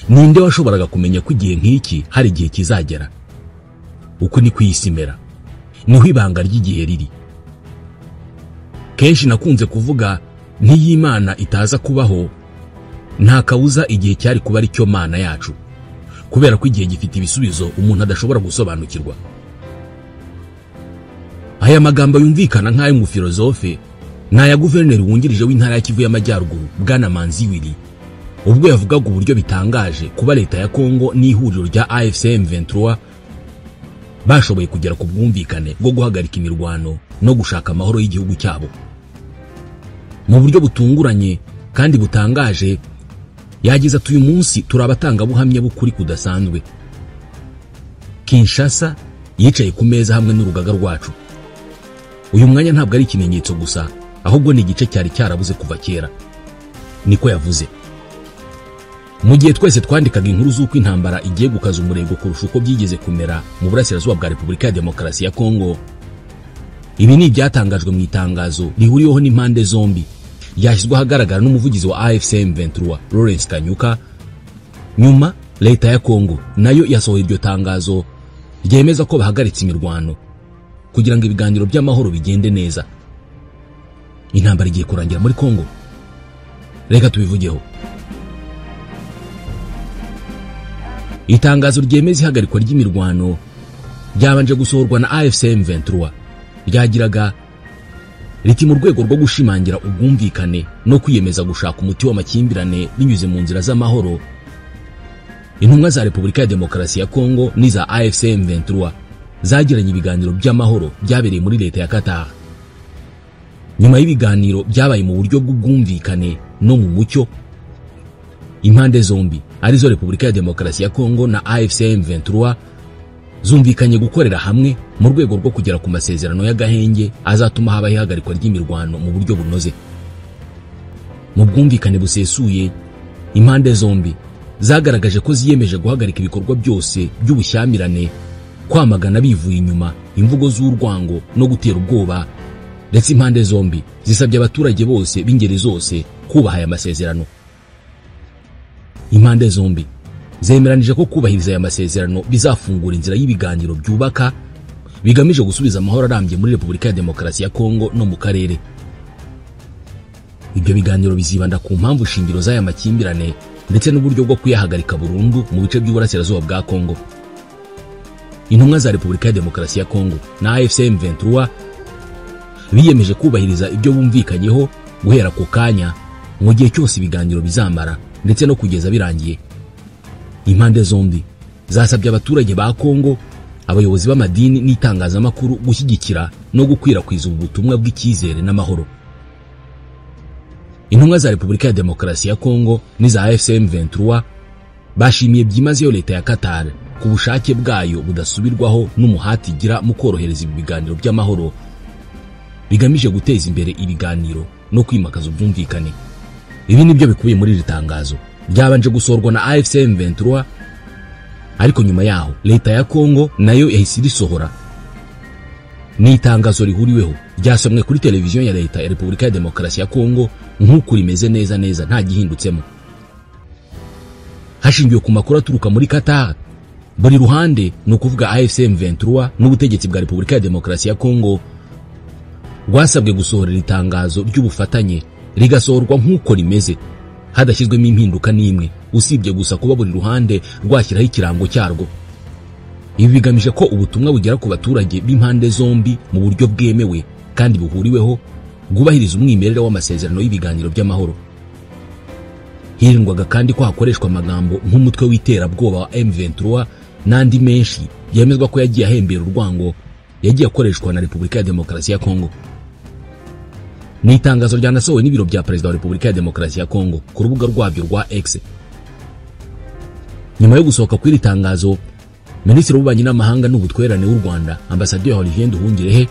ninde washoboraga kumenya ko igihe nk'iki hari igihe kizagera? Uko ni kwisimera, niho ibanga ry'igihe riri. Kenshi nakunze kuvuga ntiy'Imana itaza kubaho, nta kabuza igihe cyari kuba ari cyo Mana yacu, kubera ko igihe gifite ibisubizo umuntu adashobora gusobanukirwa. Aya magambo yumvikana nk'ayo mu filozofe n'aya guverineri wungirije w'intara ya Kivu y'Amajyaruguru Bwana Manzi Willy, ubwo yavugaga uburyo bitangaje kuba leta ya Kongo n'ihuriro rya AFC M23 bashoboye kugera ku bwumvikane bwo guhagarika imirwano no gushaka amahoro y'igihugu cyabo. Mu buryo butunguranye kandi butangaje, yagize ati uyu munsi turabatanga buhamya bukuri kudasanzwe. Kinshasa yicaye ku meza hamwe n'urugaga rwacu. Uyu mwanya ntabwo ari ikimenyetso gusa, ahubwo ni igice cyari cyarabuze kuva kera. Niko yavuze. Mu gihe twese twandikaga inkuru z'uko intambara igiye gukaza umurego kurusha uko byigeze kumera mu burasirazuba bwa Repubulika ya Demokarasi ya Kongo, ibi ni ibyatangajwe mu itangazo rihuriweho n'impande zombi ryashyizwe ahagaragara n'umuvugizi wa AFC M23 Lawrence Kanyuka. Nyuma leta ya Kongo nayo yasohoye iryo tangazo ryemeza ko bahagaritse imirwano kugira ngo ibiganiro by'amahoro bigende neza. Intambara igiye kurangira muri Kongo? Reka tubivugeho. Itangazo ryemeza ihagarikwa ry'imirwano ryabanje gusohorwa na AFC M23 ryagiraga riti mu rwego rwo gushimangira ubwumvikane no kwiyemeza gushaka umuti w'amakimbirane binyuze mu nzira z'amahoro, intumwa za Repubulika ya Demokarasi ya Kongo n'iza AFC M23 zagiranye ibiganiro by'amahoro byabereye muri leta ya Qatar. Nyuma y'ibiganiro byabaye mu buryo bw'ubwumvikane no mu mucyo, impande zombi arizo Repubulika ya Demokarasi ya Kongo na AFC M23 zumvikanye gukorera hamwe mu rwego rwo kugera ku masezerano y'agahenge azatuma habaho ihagarikwa ry'imirwano mu buryo bunoze. Mu bwumvikane busesuye, impande zombi zagaragaje ko ziyemeje guhagarika ibikorwa byose by'ubushyamirane, kwamagana bivuye inyuma imvugo z'urwango no gutera ubwoba, ndetse impande zombi zisabye abaturage bose b'ingeri zose kubaha aya masezerano. Impande zombi zemeranije ko kubahiriza aya masezerano bizafungura inzira y'ibiganiro byubaka bigamije gusubiza amahoro arambye muri Repubulika ya Demokarasi ya Kongo no mu karere. Ibyo biganiro bizibanda ku mpamvu shingiro z'aya makimbirane ndetse n'uburyo bwo kuyahagarika burundu mu bice by'uburasirazuba bwa Kongo. Intumwa za Repubulika ya Demokarasi ya Kongo na AFC M23 biyemeje kubahiriza ibyo bumvikanyeho guhera ku kanya mu gihe cyose ibiganiro bizamara ndetse no kugeza birangiye. Impande zombi zasabye abaturage ba Kongo, abayobozi b'amadini n'itangazamakuru gushyigikira no gukwirakwiza ubutumwa bw'icyizere n'amahoro. Intumwa za Repubulika ya Demokarasi ya Kongo n'iza AFC M23 bashimiye byimazeyo leta ya Qatar ku bushake bwayo budasubirwaho n'umuhati igira mu korohereza ibi biganiro by'amahoro bigamije guteza imbere ibiganiro no kwimakaza ubwumvikane. Ibi nibyo bikubiye muri iri tangazo ryabanje gusorwa na AFC M23, ariko nyuma yaho leta ya Kongo nayo yahise risohora. Ni itangazo rihuriweho ryasomwe kuri televiziyo ya leta ya Repubulika ya Demokarasi ya Kongo nk'uko rimeze neza nta gihindutsemo. Hashingiwe ku makuru aturuka muri Qatar, buri ruhande no kuvuga AFC M23 n'ubutegetsi bwa Repubulika ya Demokarasi ya Kongo rwasabwe gusohora itangazo ry'ubufatanye rigasohorwa nk'uko rimeze hadashyizwemo impinduka n'imwe, usibye gusa kuba buri ruhande rwashyiraho ikirango cyarwo. Ibi bigamije ko ubutumwa bugera ku baturage b'impande zombi mu buryo bwemewe kandi buhuriweho bwubahiriza umwimerere w'amasezerano y'ibiganiro by'amahoro. Hirindwaga kandi ko hakoreshwa amagambo nk'umutwe w'iterabwoba wa M23 n'andi menshi yemezwa ko yagiye ahembera urwango yagiye akoreshwa na Repubulika ya Demokarasi ya Kongo. Ni itangazo ryanasohowe n'ibiro bya Perezida wa Repubulika ya Demokarasi ya Kongo ku rubuga rwabyo rwa X. Nyuma yo gusohoka kw'iri tangazo, Minisitiri w'Ububanyi n'Amahanga n'Ubutwererane w'u Rwanda Ambasaderi Olivier Nduhungirehe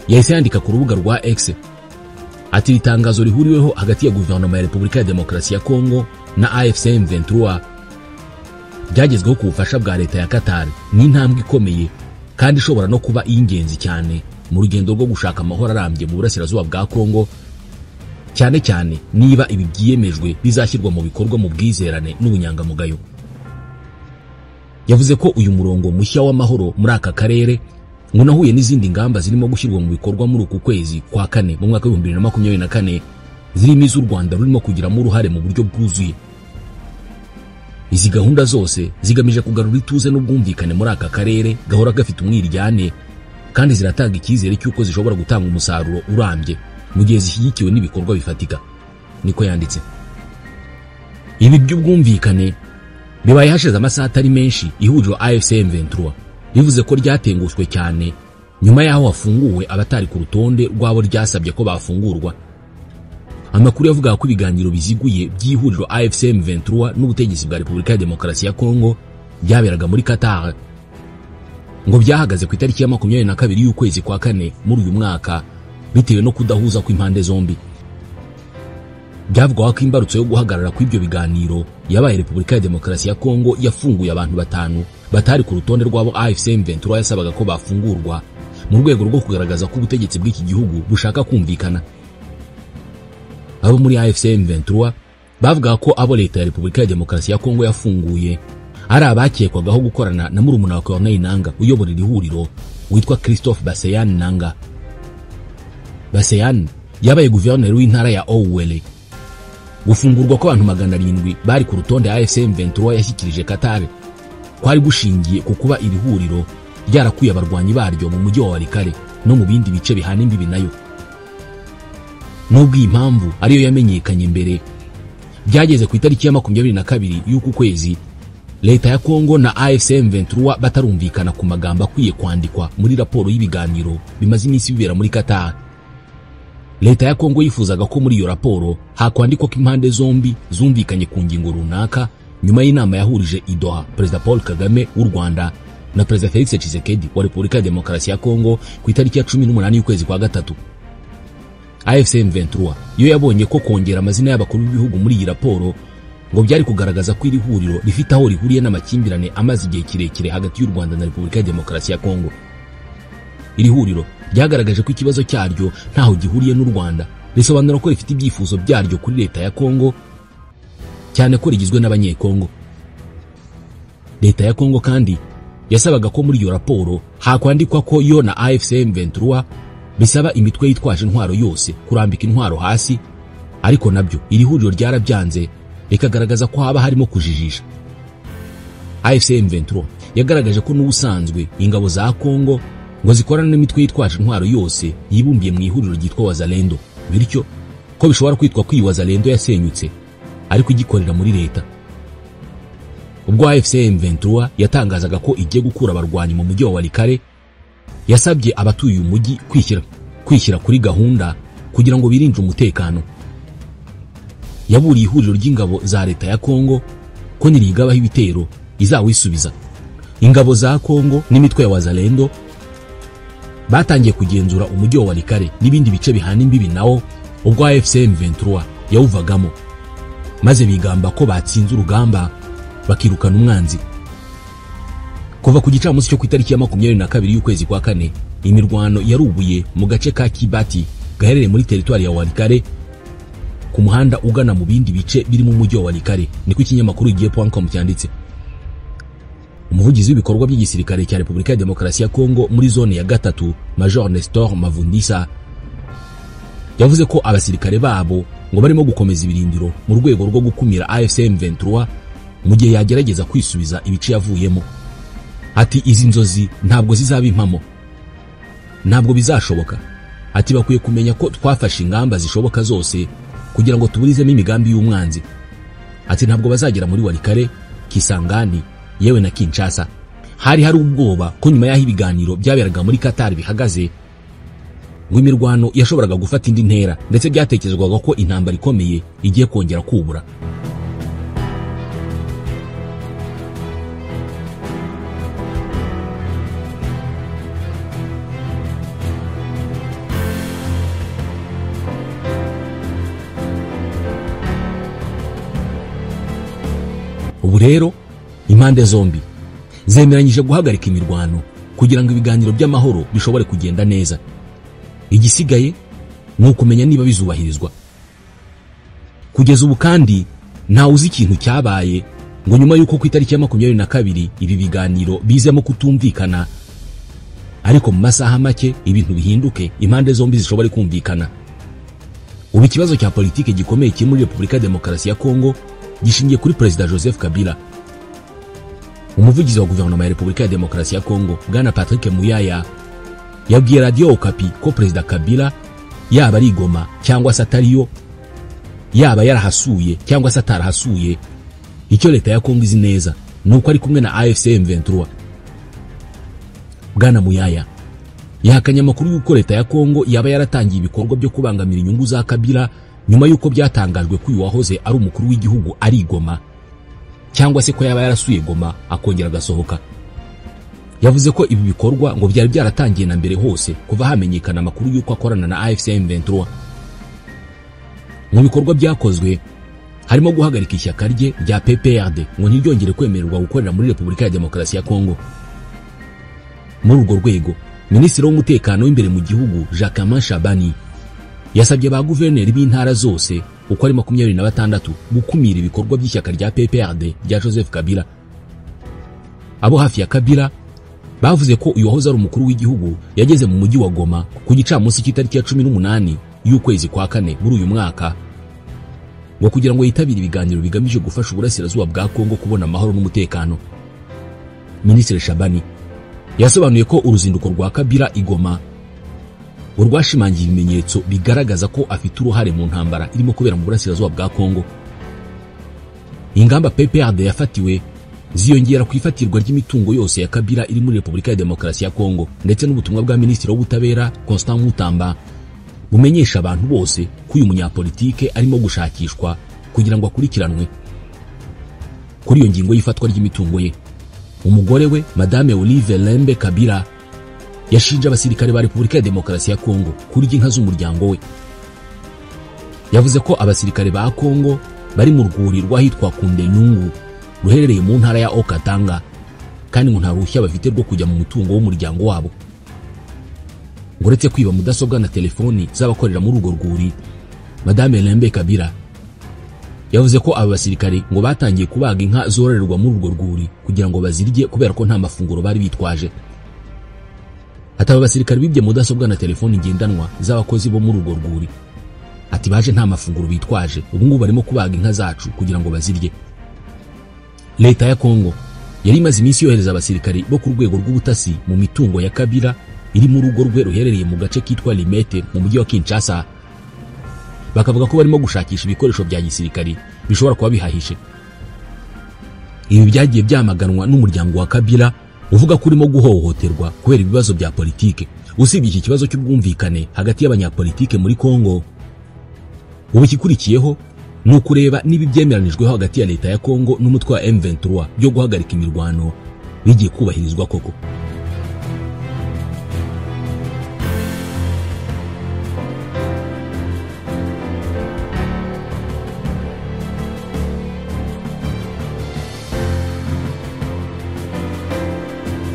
yahise yandika ku rubuga rwa X ati iri tangazo rihuriweho hagati ya guverinoma ya Repubulika ya Demokarasi ya Kongo na AFC M23 byagezweho ku bufasha bwa leta ya Qatar n'intambwe ikomeye kandi ishobora no kuba ingenzi cyane mu rugendo rwo gushaka amahoro arambye mu burasirazuba bwa Kongo, cyane cyane niba ibi byiyemejwe bizashyirwa mu bikorwa mu bwizerane n'ubunyangamugayo. yavuze ko uyu murongo mushya w'amahoro muri aka karere ngo nahuye n'izindi ngamba zirimo gushyirwa mu bikorwa muri uku kwezi kwa kane mu mwaka wa 2024 zirimo iz'u Rwanda rurimo kugiramo uruhare mu buryo bwuzuye. Izi gahunda zose zigamije kugarura ituze n'ubwumvikane muri aka karere gahora gafite umwiryane, kandi ziratanga icyizere cy'uko zishobora gutanga umusaruro urambye mu gihe zishyigikiwe n'ibikorwa bifatika, niko yanditse. Ibi by'ubwumvikane bibaye hashize amasaha atari menshi ihuriro AFC M23 bivuze ko ryatengushwe cyane nyuma yaho hafunguwe abatari ku rutonde rwabo ryasabye ko bafungurwa. Amakuru yavuga ko ibiganiro biziguye by'ihuriro AFC M23 n'ubutegetsi bwa Repubulika ya Demokarasi ya Kongo byaberaga muri Qatar ngo byahagaze ku itariki ya 22 y'ukwezi kwa kane muri uyu mwaka bitewe no kudahuza kw'impande zombi. Byavugwa ko imbarutso yo guhagarara kw'ibyo biganiro yabaye Repubulika ya Demokarasi ya Kongo yafunguye abantu batanu batari ku rutonde rwabo AFC M23 yasabaga ko bafungurwa mu rwego rwo kugaragaza ko ubutegetsi bw'iki gihugu bushaka kumvikana. Abo muri AFC M23 bavuga ko abo leta ya Repubulika ya Demokarasi ya Kongo yafunguye ari abakekwagaho gukorana na murumuna wa Corneille Nangaa uyobora iri huriro witwa Christophe Baseyan Nangaa. Baseyan yabaye guverineri w'intara ya Ouele. Gufungurwa ko abantu 700 bari ku rutonde AFC M23 yashyikirije Qatar kwari gushingiye ku kuba iri huriro ryarakuye abarwanyi baryo mu mujyi wa Walikale no mu bindi bice bihana imbibi nayo. Nubwo impamvu ariyo yamenyekanye mbere, byageze ku itariki ya 22 y'uku kwezi leta ya Kongo na AFC M23 batarumvikana ku magambo akwiye kwandikwa muri raporo y'ibiganiro bimaze iminsi bibera muri Qatar. Leta ya Kongo yifuzaga ko muri iyo raporo hakwandikwa ko impande zombi zumvikanye ku ngingo runaka nyuma y'inama yahurije i Doha Perezida Paul Kagame w'u Rwanda na Perezida Felix Tshisekedi wa Repubulika ya Demokarasi ya Kongo ku itariki ya 18 y'ukwezi kwa gatatu. AFC M23 yo yabonye ko kongera amazina y'abakuru b'ibihugu muri iyi raporo ngo byari kugaragaza ko iri huriro rifite aho rihuriye n'amakimbirane amaze igihe kirekire hagati y'u Rwanda na Repubulika ya Demokarasi ya Kongo. Iri huriro ryagaragaje ko ikibazo cyaryo ntaho gihuriye n'u Rwanda, risobanura ko rifite ibyifuzo byaryo kuri leta ya Kongo cyane ko rigizwe n'abanyekongo. Leta ya Kongo kandi yasabaga ko muri iyo raporo hakwandikwa ko yo na AFC M23 bisaba imitwe yitwaje intwaro yose kurambika intwaro hasi, ariko nabyo iri huriro ryarabyanze rikagaragaza ko haba harimo kujijisha. AFC M23 yagaragaje ko n'ubusanzwe ingabo za Kongo ngo zikorana n'imitwe yitwaje intwaro yose yibumbiye mu ihuriro ryitwa Wazalendo, bityo ko bishobora kwitwa ko iyi Wazalendo yasenyutse ariko igikorera muri leta. Ubwo AFC M23 yatangazaga ko igiye gukura abarwanyi mu mujyi wa Walikale, yasabye abatuye umujyi kwishyira kuri gahunda kugira ngo birinde umutekano. Yaburiye ihuriro ry'ingabo za leta ya Kongo ko nirigabaho ibitero izawisubiza. Ingabo za Kongo n'imitwe ya Wazalendo batangiye kugenzura umujyi wa Walikale n'ibindi bice bihana imbibi nawo ubwo AFC M23 yawuvagamo, maze bigamba ko batsinze urugamba bakirukana umwanzi. Kuva ku gicamunsi cyo ku itariki ya 22 y'ukwezi kwa kane, imirwano yarubuye mu gace ka Kibati gaherereye muri teritwari ya Walikale ku muhanda ugana mu bindi bice biri mu mujyi wa Walikale, niko ikinyamakuru igihe.com cyanditse. Umuvugizi w'ibikorwa by'igisirikare cya Repubulika ya Demokarasi ya Kongo muri zone ya gatatu, Major Nestor Mavundisa, yavuze ko abasirikare babo ngo barimo gukomeza ibirindiro mu rwego rwo gukumira AFC M23 mu gihe yagerageza kwisubiza ibice yavuyemo. Ati izi nzozi ntabwo zizaba impamo, ntabwo bizashoboka. Ati bakwiye kumenya ko twafashe ingamba zishoboka zose kugira ngo tuburizemo imigambi y'umwanzi. Ati ntabwo bazagera muri Walikale, Kisangani yewe na Kinshasa. Hari ubwoba ko nyuma y'aho ibiganiro byaberaga muri Qatar bihagaze ngo imirwano yashoboraga gufata indi ntera, ndetse byatekerezwaga ko intambara ikomeye igiye kongera kubura. Ubu rero impande zombi zemeranyije guhagarika imirwano kugira ngo ibiganiro by'amahoro bishobore kugenda neza. Igisigaye ni ukumenya niba bizubahirizwa. Kugeza ubu kandi nta uzi ikintu cyabaye ngo nyuma yuko ku itariki ya 22 ibi biganiro bizemo kutumvikana, ariko mu masaha make ibintu bihinduke, impande zombi zishobora kumvikana. Ubu ikibazo cya politike gikomeye kiri muri Repubulika ya Demokarasi ya Kongo gishingiye kuri Perezida Joseph Kabila. Umuvugizi wa guverinoma ya Repubulika ya Demokarasi ya Kongo, Bwana Patrick Muyaya, yabwiye Radio Okapi ko Perezida Kabila yaba ari Goma cyangwa se atariyo, yaba yarahasuye cyangwa se atarahasuye, icyo leta ya Kongo izi neza nuko ari kumwe na AFC M23. Bwana Muyaya yahakanye amakuru y'uko leta ya Kongo yaba yaratangiye ibikorwa byo kubangamira inyungu za Kabila nyuma y'uko byatangajwe ko uyu wahoze ari umukuru w'igihugu ari Goma, cyangwa se ko yaba yarasuye Goma akongera agasohoka. Yavuze ko ibi bikorwa ngo byari byaratangiye na mbere hose kuva hamenyekana amakuru y'uko akorana na AFC M23. Mu bikorwa byakozwe harimo guhagarika ishyaka rye rya PPRD ngo ntiryongere kwemererwa gukorera muri Repubulika ya Demokarasi ya Kongo. Muri urwo rwego, Minisitiri w'umutekano w'imbere mu gihugu Jacquemain Shabani yasabye ba guverineri b'intara zose uko ari 26 gukumira ibikorwa by'ishyaka rya PPRD rya Joseph Kabila. Abo hafi ya Kabila bavuze ko uyu wahoze ari umukuru w'igihugu yageze mu mujyi wa Goma ku gicamunsi cy'itariki ya 18 y'ukwezi kwa 4 muri uyu mwaka ngo kugira ngo yitabire ibiganiro bigamije gufasha uburasirazuba bwa Kongo kubona amahoro n'umutekano. Minisitiri Shabani yasobanuye ko uruzinduko rwa Kabila igoma urwashimangiye ibimenyetso bigaragaza ko afite uruhare mu ntambara irimo kubera mu burasirazuba bwa Kongo. Ingamba PPRD yafatiwe ziyongera ku ifatirwa ry'imitungo yose ya Kabila iri muri Repubulika ya Demokarasi ya Kongo, ndetse n'ubutumwa bwa Minisitiri w'Ubutabera Constant Mutamba bumenyesha abantu bose ko uyu munyapolitike arimo gushakishwa kugira ngo akurikiranwe. Kuri iyo ngingo y'ifatwa ry'imitungo ye, umugore we Madame Olive Lembe Kabila yashinja abasirikare ba Repubulika ya Demokarasi ya Kongo kurya inka z'umuryango we. Yavuze ko abasirikare ba Kongo bari mu rwuri rwahitwa Kundenyungu ruherereye mu ntara ya Okatanga, kandi ngo nta ruhushya bafite rwo kujya mu mutungo w'umuryango wabo. Ngo uretse kwiba mudasobwa na telefoni z'abakorera muri urwo rwuri, Madame Lembe Kabila yavuze ko aba basirikare ngo batangiye kubaga inka zororerwa muri urwo rwuri kugira ngo bazirye kubera ko nta mafunguro bari bitwaje. Aba basirikare bibye mudasobwa na telefoni ngendanwa z'abakozi bo muri urwo rwuri. Ati baje nta mafunguro bitwaje, ubu ngubu barimo kubaga inka zacu kugira ngo bazirye. Leta ya Kongo yari imaze iminsi yohereza abasirikare bo ku rwego rw'ubutasi mu mitungo ya Kabila iri mu rugo rwe ruherereye mu gace kitwa Limete mu mujyi wa Kinshasa. Bakavuga ko barimo gushakisha ibikoresho bya gisirikare bishobora kuba bihahishe. Ibi byagiye byamaganwa n'umuryango wa Kabila uvuga ko urimo guhohoterwa kubera ibibazo bya politike. Usibye iki kibazo cy'ubwumvikane hagati y'abanyapolitike muri Kongo, ubu ikikurikiyeho ni ukureba niba byemeranijweho hagati ya leta ya Kongo n'umutwe wa M23 byo guhagarika imirwano bigiye kubahirizwa koko.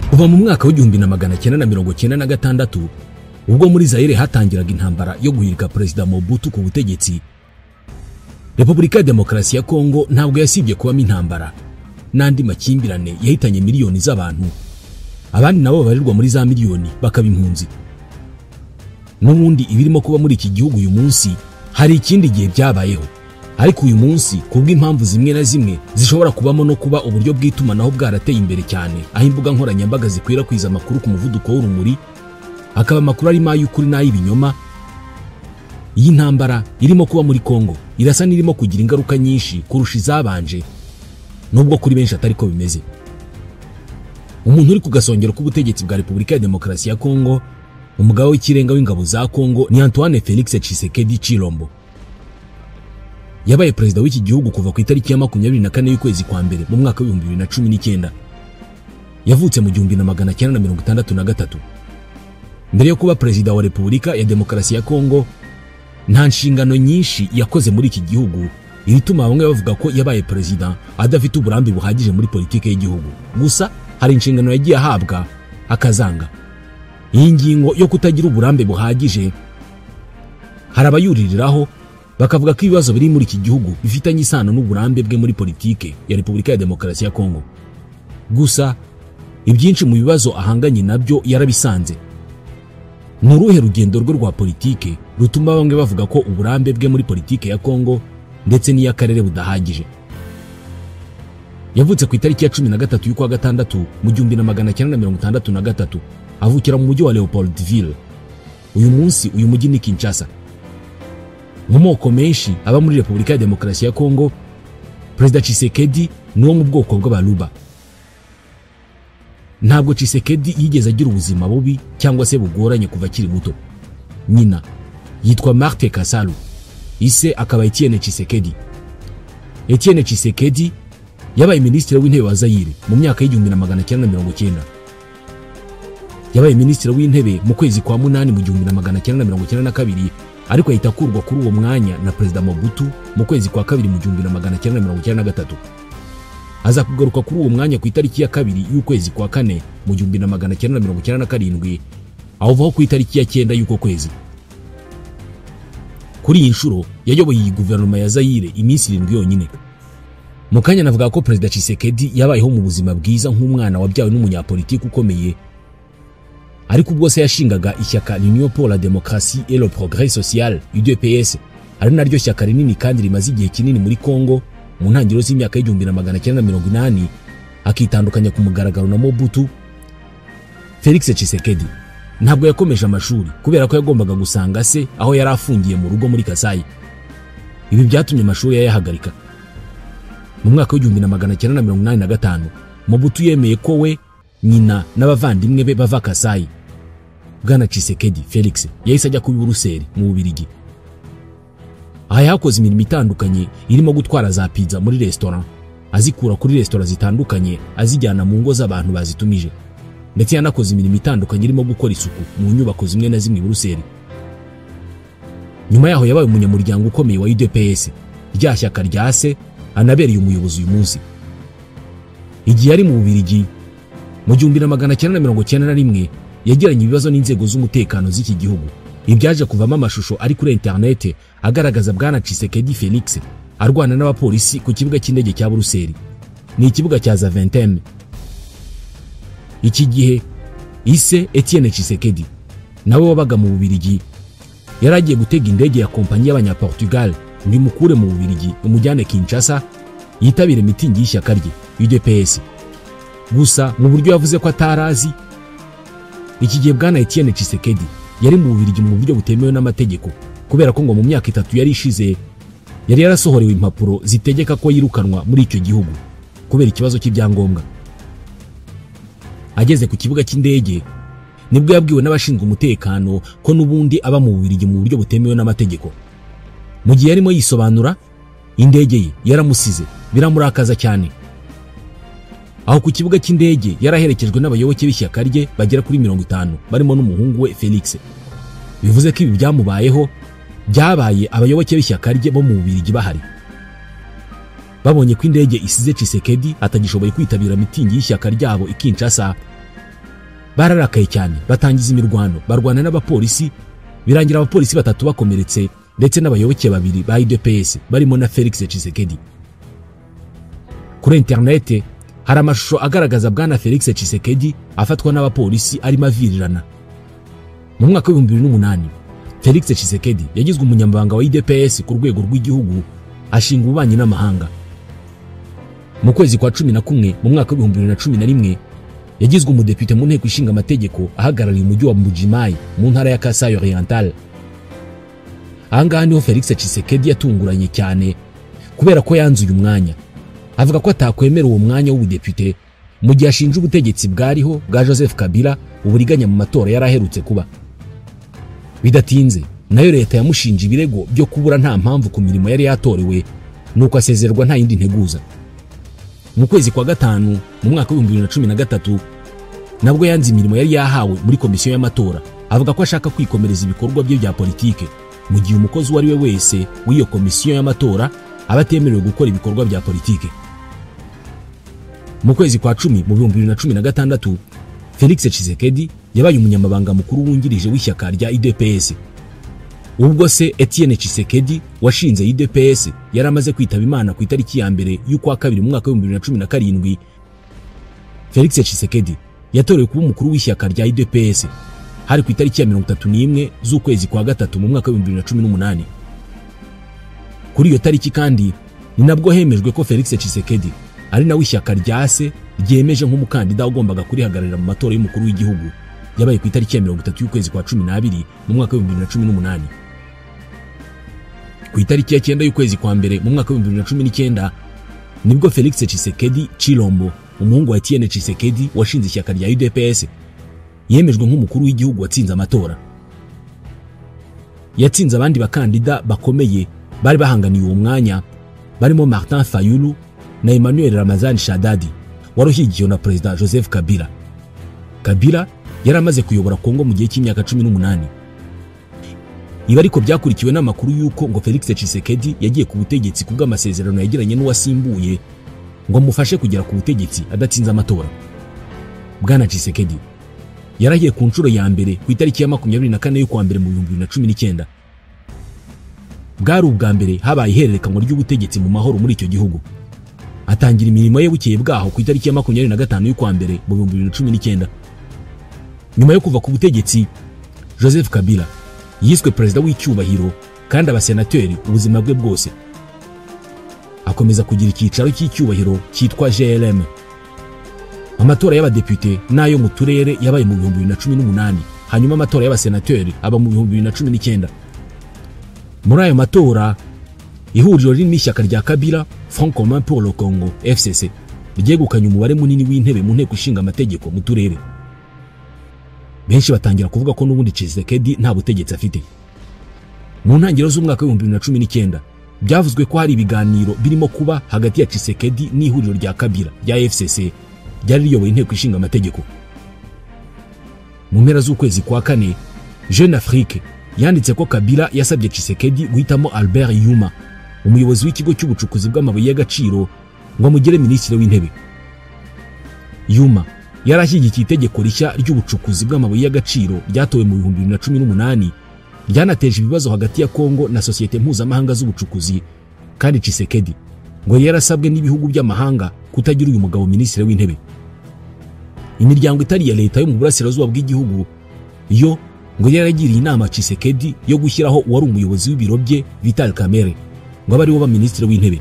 Kuva mu mwaka w'1996 ubwo muri Zaire hatangiraga intambara yo guhirika Perezida Mobutu ku butegetsi, Repubulika ya Demokarasi ya Kongo ntabwo yasibye kubamo intambara n'andi makimbirane yahitanye miliyoni z'abantu, abandi nabo babarirwa muri za miliyoni bakaba impunzi. N'ubundi ibirimo kuba muri iki gihugu uyu munsi hari ikindi gihe byabayeho, ariko uyu munsi kubw'impamvu zimwe na zimwe zishobora kubamo no kuba uburyo bw'itumanaho bwarateye imbere cyane, aho imbuga nkoranyambaga zikwirakwiza amakuru ku muvuduko w'urumuri, akaba amakuru arimo ay'ukuri n'ay'ibinyoma. Iyi ntambara irimo kuba muri Kongo irasa n'irimo kugira ingaruka nyinshi kurusha izabanje, nubwo kuri benshi atari ko bimeze. Umuntu uri ku gasongero k'ubutegetsi bwa Repubulika ya Demokarasi ya Kongo, umugaba w'ikirenga w'ingabo za Kongo ni Antoine Felix Tshisekedi Chilombo. Yabaye perezida w'iki gihugu kuva ku itariki ya 24 y'ukwezi kwa mbere mu mwaka wa 2019. Yavutse mu 1963. Mbere yo kuba perezida wa Repubulika ya Demokarasi ya Kongo, nta nshingano nyinshi yakoze muri iki gihugu, irituma bamwe bavuga ko yabaye perezida adafite uburambe buhagije muri politike y'igihugu. Gusa hari inshingano yagiye ahabwa akazanga. Iyi ngingo yo kutagira uburambe buhagije hari abayuririraho bakavuga ko ibibazo biri muri iki gihugu bifitanye isano n'uburambe bwe muri politike ya Repubulika ya Demokarasi ya Kongo. Gusa ibyinshi mu bibazo ahanganye nabyo yarabisanze. Ni uruhe rugendo rwe rwa politike rutuma bamwe bavuga ko uburambe bwe muri politike ya Kongo ndetse n'iy'akarere budahagije? Yavutse ku itariki ya 13 y'ukwa gatandatu mu 1963 avukira mu mujyi wa Leopoldville. Uyu munsi uyu mujyi ni Kinshasa. Mu moko menshi aba muri Repubulika ya Demokarasi ya Kongo, Perezida Tshisekedi ni wo mu bwoko bw'Abaluba. Ntabwo Tshisekedi yigeze agira ubuzima bubi cyangwa se bugoranye kuva akiri muto. Nyina yitwa Marthe Kasalu, ise akaba Etienne Tshisekedi. Etienne Tshisekedi yabaye minisitiri w'intebe wa Zaire mu myaka y'1990. Yabaye minisitiri w'intebe mu kwezi kwa munani mu 1992, ariko ahita akurwa kuri uwo mwanya na Perezida Mobutu mu kwezi kwa kabiri mu 1993. Aza kugaruka kuri uwo mwanya ku itariki ya kabiri y'ukwezi kwa kane mu 1997, aho ku itariki ya 9 y'uko kwezi. Kuri iyi nshuro yayoboye iyi guverinoma ya Zaire iminsi 7 yonyine. Mukanya navuga ko Perezida Tshisekedi yabayeho mu buzima bwiza nk'umwana wabyawe n'umunyapolitiki ukomeye, ariko ubwo se yashingaga ishyaka l'Union pour la démocratie et le progrès social UDPS, ari naryo shyaka rinini kandi rimaze igihe kinini muri Kongo. Mu ntangiriro z'imyaka y'1980 akitandukanya ku mugaragaro na Mobutu, Felix Tshisekedi ntabwo yakomeje amashuri kubera ko yagombaga gusanga se aho yari afungiye mu rugo muri Kasai. Ibi byatumye amashuri yayahagarika. Mu mwaka w'1985 Mobutu yemeye ko we, nyina n'abavandimwe be bava Kasai. Bwana Tshisekedi Felix yahise ajya kuba Buruseli mu Bubiligi. Aha yakoze imirimo itandukanye irimo gutwara za pizza muri restaurant, azikura kuri restaurant zitandukanye azijyana mu ngo z'abantu bazitumije, ndetse yanakoze imirimo itandukanye irimo gukora isuku mu nyubako zimwe na zimwe Buruseli. Nyuma yaho yabaye umunyamuryango ukomeye wa UDPS, rya shyaka rya se, anabereye umuyobozi uyu munsi. Igihe ari mu Bubiligi mu 1991 yagiranye ibibazo n'inzego z'umutekano z'iki gihugu. Ibyaje kuvamo amashusho ari kuri internet agaragaza Bwana Tshisekedi Felix arwana n'abapolisi ku kibuga cy'indege cya Buruseli. Ni ikibuga cya Zaventem. Iki gihe ise Etienne Tshisekedi nawe wabaga mu Bubiligi yaragiye gutega indege ya kompanyi y'Abanyaportugal ngo imukure mu Bubiligi umujyane Kinshasa yitabire mitingi y'ishyaka rye UDPS. Gusa mu buryo yavuze ko atarazi, iki gihe Bwana Etienne Tshisekedi yari mu Bubiligi mu buryo butemewe n'amategeko, kubera ko ngo mu myaka 3 yari ishize yari yarasohorewe impapuro zitegeka ko yirukanwa muri icyo gihugu kubera ikibazo cy'ibyangombwa. Ageze ku kibuga cy'indege nibwo yabwiwe n'abashinzwe umutekano ko nubundi aba mu Bubiligi mu buryo butemewe n'amategeko. Mu gihe yarimo yisobanura, indege ye yaramusize, biramurakaza cyane. Aho ku kibuga cy'indege yaraherekejwe n'abayoboke b'ishyaka rye bagera kuri 50 barimo n'umuhungu we Felix. Bivuze ko ibi byamubayeho byabaye abayoboke b'ishyaka rye bo mu Bubiligi bahari. Babonye ko indege isize Tshisekedi atagishoboye kwitabira mitingi y'ishyaka ryabo i Kinshasa, bararakaye cyane, batangiza imirwano, barwana n'abapolisi, birangira abapolisi 3 bakomeretse ndetse n'abayoboke 2 ba UDPS barimo na Felix Tshisekedi. Kuri internet hari amashusho agaragaza Bwana Felix Tshisekedi afatwa n'abapolisi arimo avirirana. Mu mwaka wa 2008 Felix Tshisekedi yagizwe umunyamabanga wa UDPS ku rwego rw'igihugu, ashinga ububanyi n'amahanga. Mu kwezi kwa 11 mu mwaka wa 2011 yagizwe umudepite mu nteko ishinga amategeko ahagarariye umujyi wa Mbujimayi mu ntara ya Kasai Oriental. Ahangaha niho Felix Tshisekedi yatunguranye cyane kubera ko yanzuye umwanya. Avuga ko atakwemera uwo mwanya w'ubudepite mu gihe ashinja ubutegetsi bwariho bwa Joseph Kabila uburiganya mu matora yaraherutse kuba. Bidatinze nayo leta yamushinja ibirego byo kubura nta mpamvu ku mirimo yari yatorewe, nuko asezerwa nta yindi nteguza. Mu kwezi kwa gatanu mu mwaka wa 2013 nabwo yanze imirimo yari yahawe muri komisiyo y'amatora, avuga ko ashaka kwikomereza ibikorwa bye bya politike, mu gihe umukozi wari we wese w'iyo komisiyo y'amatora abatemerewe gukora ibikorwa bya politike. Mu kwezi kwa 10 mu 2016 Felix Tshisekedi yabaye umunyamabanga mukuru wungirije w'ishyaka rya UDPS. ubwo se Etienne Tshisekedi washinze UDPS yari amaze kwitaba Imana ku itariki ya mbere y'ukwa kabiri mu mwaka wa 2017, Felix Tshisekedi yatorewe kuba umukuru w'ishyaka rya UDPS hari ku itariki ya 31 z'ukwezi kwa gatatu mu mwaka wa 2018. Kuri iyo tariki kandi ni nabwo hemejwe ko Felix Tshisekedi ari nawe ishyaka rya se ryemeje nk'umukandida ugombaga kurihagararira mu matora y'umukuru w'igihugu yabaye ku itariki ya 30 y'ukwezi kwa 12 mu mwaka wa 2018. Ku itariki ya 9 y'ukwezi kwa mbere mu mwaka wa 2019 nibwo Felix Tshisekedi Chilombo, umuhungu wa Etienne Tshisekedi washinze ishyaka rya UDPS, yemejwe nk'umukuru w'igihugu watsinze amatora. Yatsinze abandi bakandida bakomeye bari bahanganiye uwo mwanya barimo Martin Fayulu na Emmanuel Ramazani Shadadi warushyigikiwe na Perezida Joseph Kabila. Kabila yari amaze kuyobora Kongo mu gihe cy'imyaka 18. Ibi ariko byakurikiwe n'amakuru y'uko ngo Felix Tshisekedi yagiye ku butegetsi kubw'amasezerano yagiranye n'uwasimbuye ngo amufashe kugera ku butegetsi adatsinze amatora. Bwana Tshisekedi yaragiye ku nshuro ya mbere ku itariki ya 24 y'ukwa mbere mu 2019. Bwari ubwa mbere habaye ihererekanwa ry'ubutegetsi mu mahoro muri icyo gihugu. Atangira imirimo ye bukeye bwaho ku itariki ya 25 y'ukwa mbere mu 2019. Nyuma yo kuva ku butegetsi, Joseph Kabila yiswe perezida w'icyubahiro kandi abasenateri ubuzima bwe bwose. Akomeza kugira icyicaro cy'icyubahiro cyitwa GLM. Amatora y'abadepite nayo mu turere yabaye mu 2018, hanyuma amatora y'abasenateri aba mu 2019. Muri ayo matora ihuriro ririmo ishyaka rya Kabila, Front Commun pour le Congo FCC, ryegukanye umubare munini w'intebe mu nteko ishinga amategeko mu turere. Benshi batangira kuvuga ko n'ubundi Tshisekedi nta butegetsi afite. Mu ntangiriro z'umwaka wa 2019 byavuzwe ko hari ibiganiro birimo kuba hagati ya Tshisekedi n'ihuriro rya Kabila rya FCC ryari riyoboye inteko ishinga amategeko. Mu mpera z'ukwezi kwa kane, Jeune Afrique yanditse ko Kabila yasabye Tshisekedi guhitamo Albert Yuma, umuyobozi w'ikigo cy'ubucukuzi bw'amabuye y'agaciro, ngo amugire minisitiri w'intebe. Yuma yarashyigikiye itegeko rishya ry'ubucukuzi bw'amabuye y'agaciro ryatowe mu 2018 ryanateje ibibazo hagati ya Kongo na sosiyete mpuzamahanga z'ubucukuzi, kandi Tshisekedi ngo yarasabwe n'ibihugu by'amahanga kutagira uyu mugabo minisitiri w'intebe. Imiryango itari ya leta yo mu burasirazuba bw'igihugu yo ngo yaragiriye inama Tshisekedi yo gushyiraho uwari umuyobozi w'ibiro bye Vital Kamerhe ngo abe ari we minisitiri w'intebe.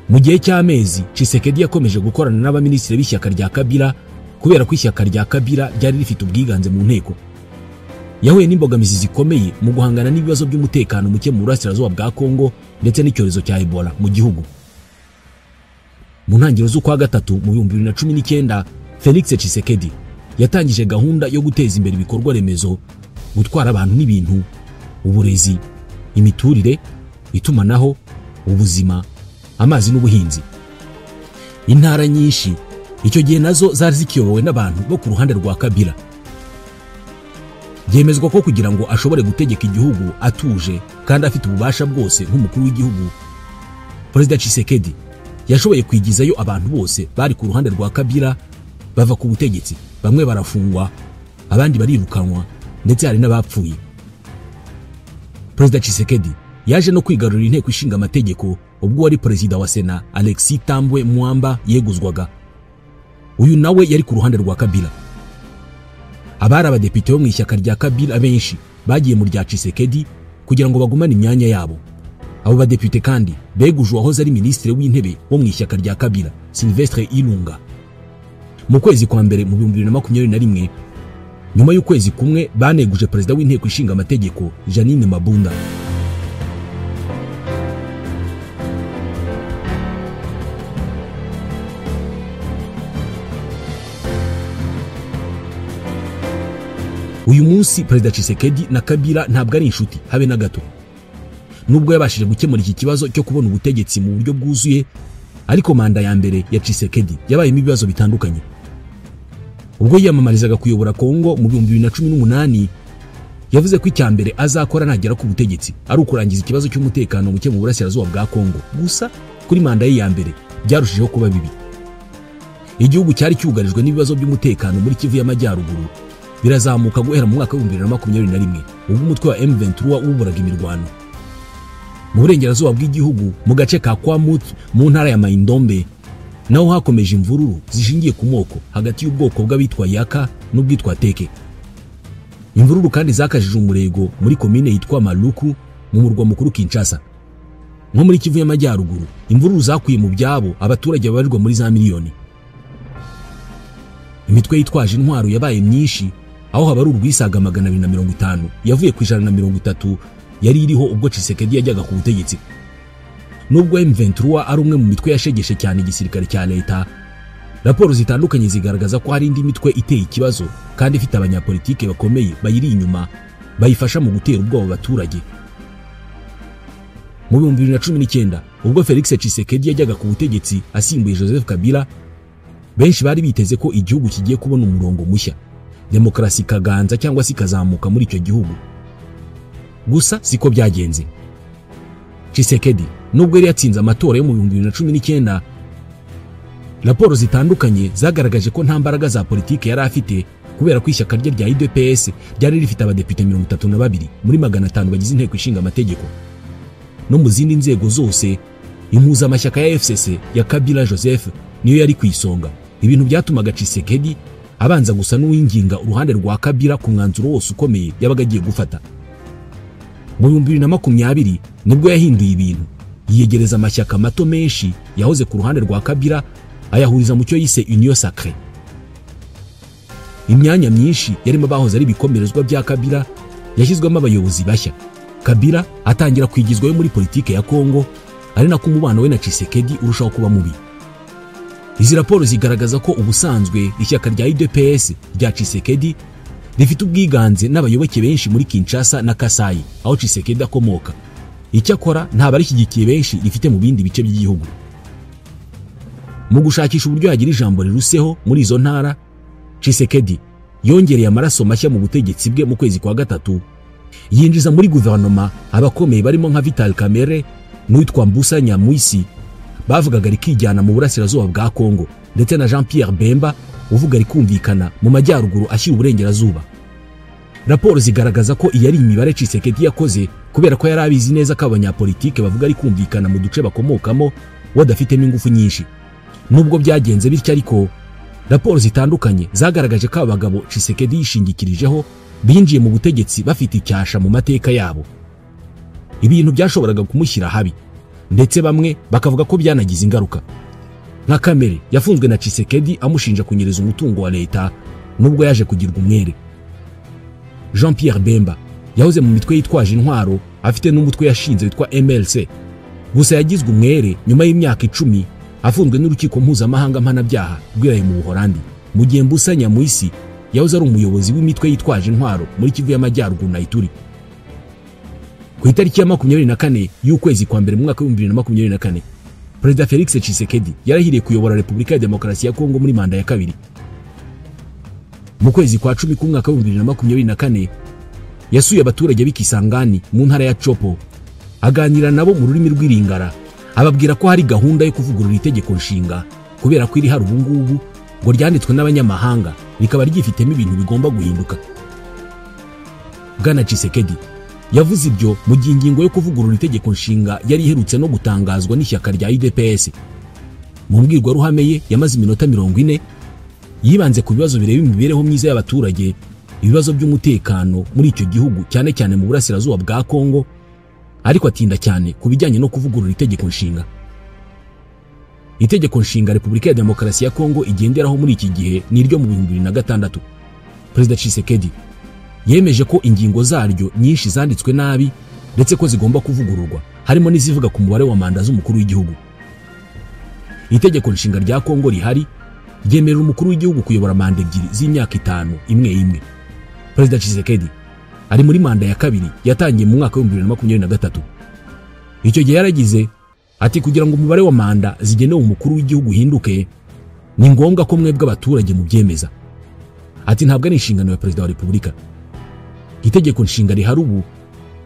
Mu gihe cy'amezi, Tshisekedi yakomeje gukorana n'abaminisitiri b'ishyaka rya Kabila kubera ko ishyaka rya Kabila ryari rifite ubwiganze mu nteko. Yahuye n'imbogamizi zikomeye mu guhangana n'ibibazo by'umutekano muke mu burasirazuba bwa Kongo ndetse n'icyorezo cya Ebola mu gihugu. Mu ntangiriro z'ukwa gatatu mu 2019, Felix Tshisekedi yatangije gahunda yo guteza imbere ibikorwa remezo, gutwara abantu n'ibintu, uburezi, imiturire, itumanaho, ubuzima, amazi n'ubuhinzi. Intara nyinshi icyo gihe nazo zari zikiyobowe n'abantu bo ku ruhande rwa Kabila. Byemezwa ko kugira ngo ashobore gutegeka igihugu atuje kandi afite ububasha bwose nk'umukuru w'igihugu, Perezida Tshisekedi yashoboye kwigizayo abantu bose bari ku ruhande rwa Kabila bava ku butegetsi. Bamwe barafungwa, abandi barirukanwa, ndetse hari n'abapfuye. Perezida Tshisekedi yaje no kwigarurira inteko ishinga amategeko ubwo wari perezida wa Sena Alexis Tambwe Mwamba yeguzwaga. Uyu nawe yari ku ruhande rwa Kabila. Abari abadepite bo mu ishyaka rya Kabila benshi bagiye mu rya Tshisekedi kugira ngo bagumane imyanya yabo. Abo badepite kandi beguje uwahoze ari minisitiri w'intebe wo mu ishyaka rya Kabila, Sylvestre Ilunga. Mu kwezi kwa mbere mu 2021, nyuma y'ukwezi kumwe, baneguje perezida w'inteko ishinga amategeko Janine Mabunda. Uyu munsi Perezida Tshisekedi na Kabila ntabwo ari inshuti habe na gato. Nubwo yabashije gukemura iki kibazo cyo kubona ubutegetsi mu buryo bwuzuye, ariko manda ya mbere ya Tshisekedi yabayemo ibibazo bitandukanye. Ubwo yiyamamarizaga kuyobora Kongo mu 2018, yavuze ko icyambere azakora nagera ku butegetsi ari ukurangiza ikibazo cy'umutekano muke mu burasirazuba bwa Kongo. Gusa kuri manda ye ya mbere byarushijeho kuba bibi. Igihugu cyari cyugarijwe n'ibibazo by'umutekano muri Kivu y'Amajyaruguru, birazamuka guhera mu mwaka wa 2021 ubwo umutwe wa M23 wuburaga imirwano mu burengerazuba bw'igihugu mu gace ka Kwamut mu ntara ya Maindombe. Naho hakomeje imvururu zishingiye ku moko hagati y'ubwoko bw'abitwa Yaka n'ubwitwa Teke. Imvururu kandi zakajije umurego muri komine yitwa Maluku mu murwa mukuru Kinshasa. Nko muri Kivu y'Amajyaruguru, imvururu zakwiye mu byabo abaturage babarirwa muri za miliyoni. Imitwe yitwaje intwaro yabaye myinshi, aho habaru urwisaga 250 yavuye ku 130 yari iriho ubwo Tshisekedi yajyaga ku butegetsi. Nubwo M23 ari umwe mu mitwe yashegeshe cyane igisirikare cya leta, raporo zitandukanye zigaragaza ko hari indi mitwe iteye ikibazo kandi ifite abanyapolitike bakomeye bayiri inyuma bayifasha mu gutera ubwoba abaturage. Mu 2019 ubwo Felix Tshisekedi yajyaga ku butegetsi asimbuye Joseph Kabila, benshi bari biteze ko igihugu kigiye kubona umurongo mushya, demokarasi kaganza cyangwa se kazamuka muri icyo gihugu. Gusa siko byagenze. Tshisekedi nubwo yari yatsinze amatora yo mu 2019, raporo zitandukanye zagaragaje ko nta mbaraga za politike yari afite kubera ko ishyaka rye rya UDPS ryari rifite abadepite 32 muri 500 bagize inteko ishinga amategeko. No mu zindi nzego zose, impuzamashyaka ya FCC ya Kabila Joseph niyo yari kwisonga. Ibintu byatumaga Tshisekedi abanza gusa n'uwinginga uruhande rwa Kabila ku mwanzuro wose ukomeye yabaga agiye gufata. Mu 2020 nibwo yahinduye ibintu, yiyegereza amashyaka mato menshi yahoze ku ruhande rwa Kabila ayahuriza mu cyo yise Union Sacrée. Imyanya myinshi yarimo bahoze ari bikomerezwa bya Kabila yashyizwemo abayobozi bashya. Kabila atangira kwigizwayo muri politike ya Kongo, ari nako umubano we na Tshisekedi urushaho kuba mubi. Izi raporo zigaragaza ko ubusanzwe ishyaka rya UDPS rya Tshisekedi rifite ubwiganze n'abayoboke benshi muri Kinshasa na Kasai aho Tshisekedi akomoka. Icyakora nta barishyigikiye benshi rifite mu bindi bice by'igihugu. Mu gushakisha uburyo yagira ijambo riruseho muri izo ntara, Tshisekedi yongereye amaraso mashya mu butegetsi bwe mu kwezi kwa gatatu, yinjiza muri guverinoma abakomeye barimo nka Vital Kamerhe n'uwitwa Mbusa Nyamwisi bavugaga rikijyana mu burasirazuba bwa Kongo, ndetse na Jean-Pierre Bemba uvuga rikumvikana mu majyaruguru ashyira uburengerazuba. Raporo zigaragaza ko iyi ari imibare Tshisekedi yakoze kubera ko yari abizi neza ko abanyapolitike bavuga rikumvikana mu duce bakomokamo wadafitemo ingufu nyinshi. Nubwo byagenze bityo ariko, raporo zitandukanye zagaragaje ko abagabo Tshisekedi yishingikirijeho binjiye mu butegetsi bafite icyasha mu mateka yabo. Ibintu byashoboraga kumushyira habi, ndetse bamwe bakavuga ko byanagize ingaruka. Nka Kamere yafunzwe na Tshisekedi amushinja kunyereza umutungo wa leta nubwo yaje kugirwa umwere. Jean-Pierre Bemba yahoze mu mitwe yitwaje intwaro afite n'umutwe yashinze witwa MLC, gusa yagizwe umwere nyuma y'imyaka 10 afunzwe n'urukiko mpuzamahanga mpanabyaha rwiraye mu Buholandi. Mu gihe Mbusa Nyamwisi yahoze ari umuyobozi w'imitwe yitwaje intwaro muri Kivu y'Amajyaruguru na Ituri. Ku itariki ya 24 y'ukwezi kwa mbere mu mwaka wa 2024, Perezida Felix Tshisekedi yarahiriye kuyobora Repubulika ya Demokarasi ya Kongo muri manda ya kabiri. Mu kwezi kwa 10 ku mwaka wa 2024 yasuye abaturage b'Ikisangani mu ntara ya Chopo, aganira nabo mu rurimi rw'Iringara, ababwira ko hari gahunda yo kuvugurura itegeko nshinga kubera ko iri hari ubu ngubu ngo ryanditswe n'abanyamahanga rikaba ryifitemo ibintu bigomba guhinduka. Bwana Tshisekedi yavuze ibyo mu gihe ingingo yo kuvugurura itegeko nshinga yari iherutse no gutangazwa n'ishyaka rya UDPS. Mu mbwirwaruhame ye yamaze iminota 40 yibanze ku bibazo bireba imibereho myiza y'abaturage, ibibazo by'umutekano muri icyo gihugu cyane cyane mu burasirazuba bwa Kongo, ariko atinda cyane ku bijyanye no kuvugurura itegeko nshinga. Itegeko nshinga Repubulika ya Demokarasi ya Kongo igenderaho muri iki gihe ni iryo mu 2006. Perezida Tshisekedi yemeje ko ingingo zaryo nyinshi zanditswe nabi ndetse ko zigomba kuvugururwa, harimo n'izivuga ku mubare wa manda z'umukuru w'igihugu. Itegeko nshinga rya Kongo rihari ryemerera umukuru w'igihugu kuyobora manda 2 z'imyaka 5 imwe imwe. Perezida Tshisekedi ari muri manda ya kabiri yatangiye mu mwaka wa 2023. Icyo gihe yaragize ati kugira ngo umubare wa manda zigenewe umukuru w'igihugu hinduke ni ngombwa ko mwebwe abaturage mu byemeza. Ati ntabwo ari inshingano ya Perezida wa Repubulika. Itegeko nshinga rihari ubu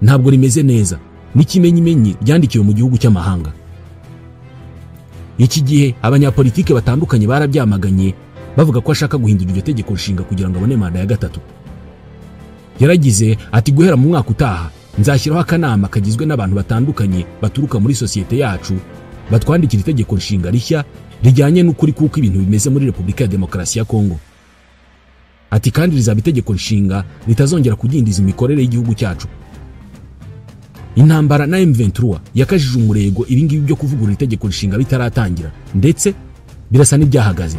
ntabwo rimeze neza, n'ikimenyimenyi ryandikiwe mu gihugu cy'amahanga. Iki gihe abanyapolitike batandukanye barabyamaganye bavuga ko ashaka guhindura iryo tegeko nshinga kugira ngo abone manda ya gatatu. Yaragize ati guhera mu mwaka utaha nzashyiraho akanama kagizwe n'abantu batandukanye baturuka muri sosiyete yacu batwandikira itegeko nshinga rishya rijyanye n'ukuri kuko ibintu bimeze muri Repubulika ya Demokarasi ya Kongo. Ati kandi rizaba itegeko nshinga ritazongera kudindiza imikorere y'igihugu cyacu. Intambara na M23 yakajije umurego ibingibi byo kuvugurura itegeko nshinga bitaratangira ndetse birasa n'ibyahagaze.